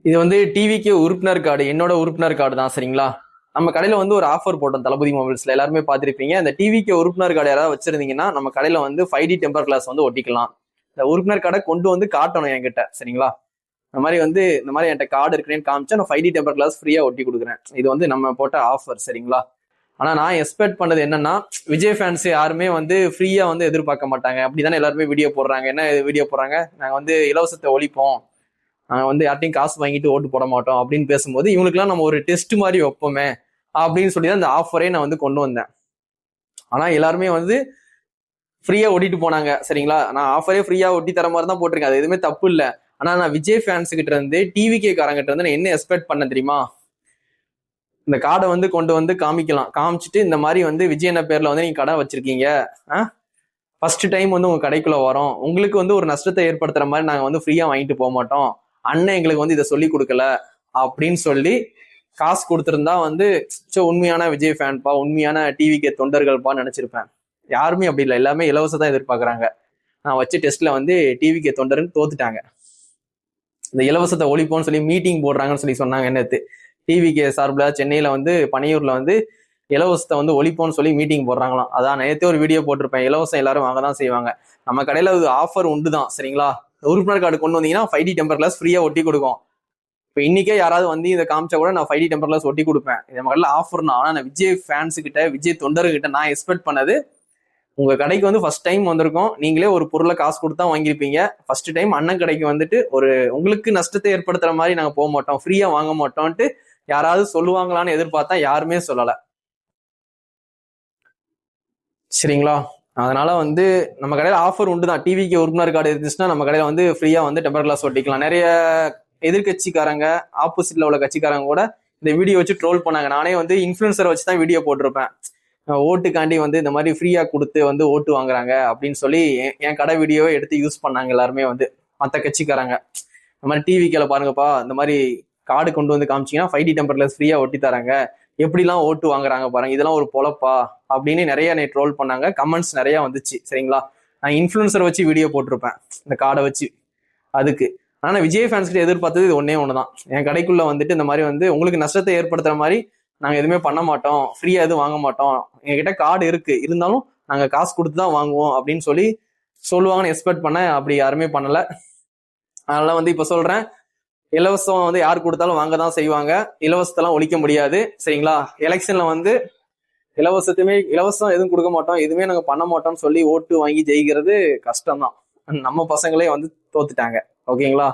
இது வந்து டிவிக்கு உறுப்பினர் கார்டு, என்னோட உறுப்பினர் கார்டு தான். சரிங்களா? நம்ம கடையில வந்து ஒரு ஆஃபர் போட்டோம் தளபதி மொபைல்ஸ்ல, எல்லாருமே பார்த்திருப்பீங்க. இந்த டிவிக்கு உறுப்பினர் கார்டு யாராவது வச்சிருந்தீங்கன்னா நம்ம கடையில வந்து 5D டெம்பர் கிளாஸ் வந்து ஒட்டிக்கலாம். இந்த உறுப்பினர் கார்டை கொண்டு வந்து காட்டணும் என்கிட்ட. சரிங்களா? இந்த மாதிரி வந்து இந்த மாதிரி என்கிட்ட கார்டு இருக்குன்னு காமிச்சா நான் 5D டெம்பர் கிளாஸ் ஃப்ரீயா ஒட்டி கொடுக்குறேன். இது வந்து நம்ம போட்ட ஆஃபர். சரிங்களா? ஆனா நான் எக்ஸ்பெக்ட் பண்ணது என்னன்னா, விஜய் ஃபேன்ஸ் யாருமே வந்து ஃப்ரீயா வந்து எதிர்பார்க்க மாட்டாங்க. அப்படிதானே எல்லாருமே வீடியோ போடுறாங்க. என்ன வீடியோ போடுறாங்க? நாங்க வந்து இலவசத்தை ஒழிப்போம், நாங்க வந்து யார்ட்டையும் காசு வாங்கிட்டு ஓட்டு போட மாட்டோம் அப்படின்னு பேசும்போது, இவங்களுக்குலாம் நம்ம ஒரு டெஸ்ட் மாதிரி வைப்போமே அப்படின்னு சொல்லி தான் இந்த ஆஃபரே நான் வந்து கொண்டு வந்தேன். ஆனா எல்லாருமே வந்து ஃப்ரீயா ஓட்டிட்டு போனாங்க. சரிங்களா? நான் ஆஃபரே ஃப்ரீயா ஒட்டி தர மாதிரி தான் போட்டிருக்கேன், அது எதுவுமே தப்பு இல்லை. ஆனா நான் விஜய் ஃபேன்ஸ் கிட்ட இருந்து, டிவிகே காரங்கிட்ட இருந்து நான் என்ன எக்ஸ்பெக்ட் பண்ண தெரியுமா? இந்த கார்டை வந்து கொண்டு வந்து காமிக்கலாம், காமிச்சிட்டு இந்த மாதிரி வந்து விஜய் என்ன பேர்ல வந்து நீங்க கடை வச்சிருக்கீங்க, ஃபர்ஸ்ட் டைம் வந்து உங்க கடைக்குள்ள வரோம், உங்களுக்கு வந்து ஒரு நஷ்டத்தை ஏற்படுத்துற மாதிரி நாங்க வந்து ஃப்ரீயா வாங்கிட்டு போக மாட்டோம், அண்ணன் எங்களுக்கு வந்து இதை சொல்லி கொடுக்கல அப்படின்னு சொல்லி காசு கொடுத்துருந்தா வந்து உண்மையான விஜய் ஃபேன்பா, உண்மையான டிவிகே தொண்டர்கள்பா நினைச்சிருப்பேன். யாருமே அப்படி இல்லை, எல்லாமே இலவசம் தான் எதிர்பார்க்கறாங்க. நான் வச்ச டெஸ்ட்ல வந்து டிவிகே தொண்டர்னு தோத்துட்டாங்க. இந்த இலவசத்தை ஒழிப்போம்னு சொல்லி மீட்டிங் போடுறாங்கன்னு சொல்லி சொன்னாங்க நேற்று. டிவிகே சார்பில் சென்னையில வந்து பனையூர்ல வந்து இலவசத்தை வந்து ஒழிப்போம்னு சொல்லி மீட்டிங் போடுறாங்களாம். அதான் நேற்றே ஒரு வீடியோ போட்டிருப்பேன். இலவசம் எல்லாரும் வாங்க தான் செய்வாங்க. நம்ம கடையில ஆஃபர் உண்டு தான். சரிங்களா? உறுப்பினர் கார்டு கொண்டு வந்தீங்கன்னா 5D டெம்பர் கிளாஸ் ஃப்ரீயா ஒட்டி கொடுக்கும். இப்போ இன்னைக்கே யாராவது வந்து இதை காமிச்சா கூட நான் 5D டெம்பர் கிளாஸ் ஒட்டி கொடுப்பேன். இது முதல்ல ஆஃபர்னா. ஆனா நான் விஜய் ஃபேன்ஸ் கிட்ட, விஜய் தொண்டர்கிட்ட நான் எக்ஸ்பெக்ட் பண்ணது, உங்க கடைக்கு வந்து ஃபர்ஸ்ட் டைம் வந்திருக்கோம், நீங்களே ஒரு பொருளை காசு கொடுத்தா வாங்கியிருப்பீங்க, ஃபர்ஸ்ட் டைம் அண்ணன் கடைக்கு வந்துட்டு ஒரு உங்களுக்கு நஷ்டத்தை ஏற்படுத்துற மாதிரி நாங்க போக மாட்டோம், ஃப்ரீயா வாங்க மாட்டோம்ட்டு யாராவது சொல்லுவாங்களான்னு எதிர்பார்த்தா யாருமே சொல்லல. சரிங்களா? அதனால வந்து நம்ம கடையில ஆஃபர் உண்டு தான். டிவிக்கு உறுப்பினர் கார்டு இருந்துச்சுன்னா நம்ம கடையில வந்து ஃப்ரீயா வந்து டெம்பர் கிளாஸ் ஒட்டிக்கலாம். நிறைய எதிர்கட்சிக்காரங்க, ஆப்போசிட்ல உள்ள கட்சிக்காரங்க கூட இந்த வீடியோ வச்சு ட்ரோல் பண்ணாங்க. நானே வந்து இன்ஃபுளுசரை வச்சு தான் வீடியோ போட்டிருப்பேன். ஓட்டுக்காண்டி வந்து இந்த மாதிரி ஃப்ரீயா கொடுத்து வந்து ஓட்டு வாங்குறாங்க அப்படின்னு சொல்லி என் கடை வீடியோவை எடுத்து யூஸ் பண்ணாங்க எல்லாருமே வந்து மற்ற கட்சிக்காரங்க. இந்த மாதிரி டிவிக்கில பாருங்கப்பா, இந்த மாதிரி கார்டு கொண்டு வந்து காமிச்சிங்கன்னா 5D டெம்பர் கிளாஸ் ஃப்ரீயா ஒட்டி தராங்க, எப்படிலாம் ஓட்டு வாங்குறாங்க பாருங்க, இதெல்லாம் ஒரு பொழப்பா அப்படின்னு நிறைய ட்ரோல் பண்ணாங்க. கமெண்ட்ஸ் நிறைய வந்துச்சு. சரிங்களா? நான் இன்ஃபுளுசரை வச்சு வீடியோ போட்டிருப்பேன் இந்த கார்டை வச்சு. அதுக்கு ஆனா விஜய் ஃபேன்ஸ் கிட்ட எதிர்பார்த்தது இது ஒன்னே ஒண்ணுதான். என் கடைக்குள்ள வந்துட்டு இந்த மாதிரி வந்து உங்களுக்கு நஷ்டத்தை ஏற்படுத்துற மாதிரி நாங்க எதுவுமே பண்ண மாட்டோம், ஃப்ரீயா எதுவும் வாங்க மாட்டோம், எங்ககிட்ட கார்டு இருக்கு, இருந்தாலும் நாங்க காசு கொடுத்து தான் வாங்குவோம் அப்படின்னு சொல்லி சொல்லுவாங்கன்னு எக்ஸ்பெக்ட் பண்ண. அப்படி யாருமே பண்ணல. அதனால வந்து இப்ப சொல்றேன், இலவசம் வந்து யார் கொடுத்தாலும் வாங்க தான் செய்வாங்க, இலவசத்தெல்லாம் ஒழிக்க முடியாது. சரிங்களா? எலெக்ஷன்ல வந்து இலவசம் எதுவும் கொடுக்க மாட்டோம், எதுவுமே நாங்க பண்ண மாட்டோம்னு சொல்லி ஓட்டு வாங்கி ஜெயிக்கிறது கஷ்டம்தான். நம்ம பசங்களே வந்து தோத்துட்டாங்க. ஓகேங்களா?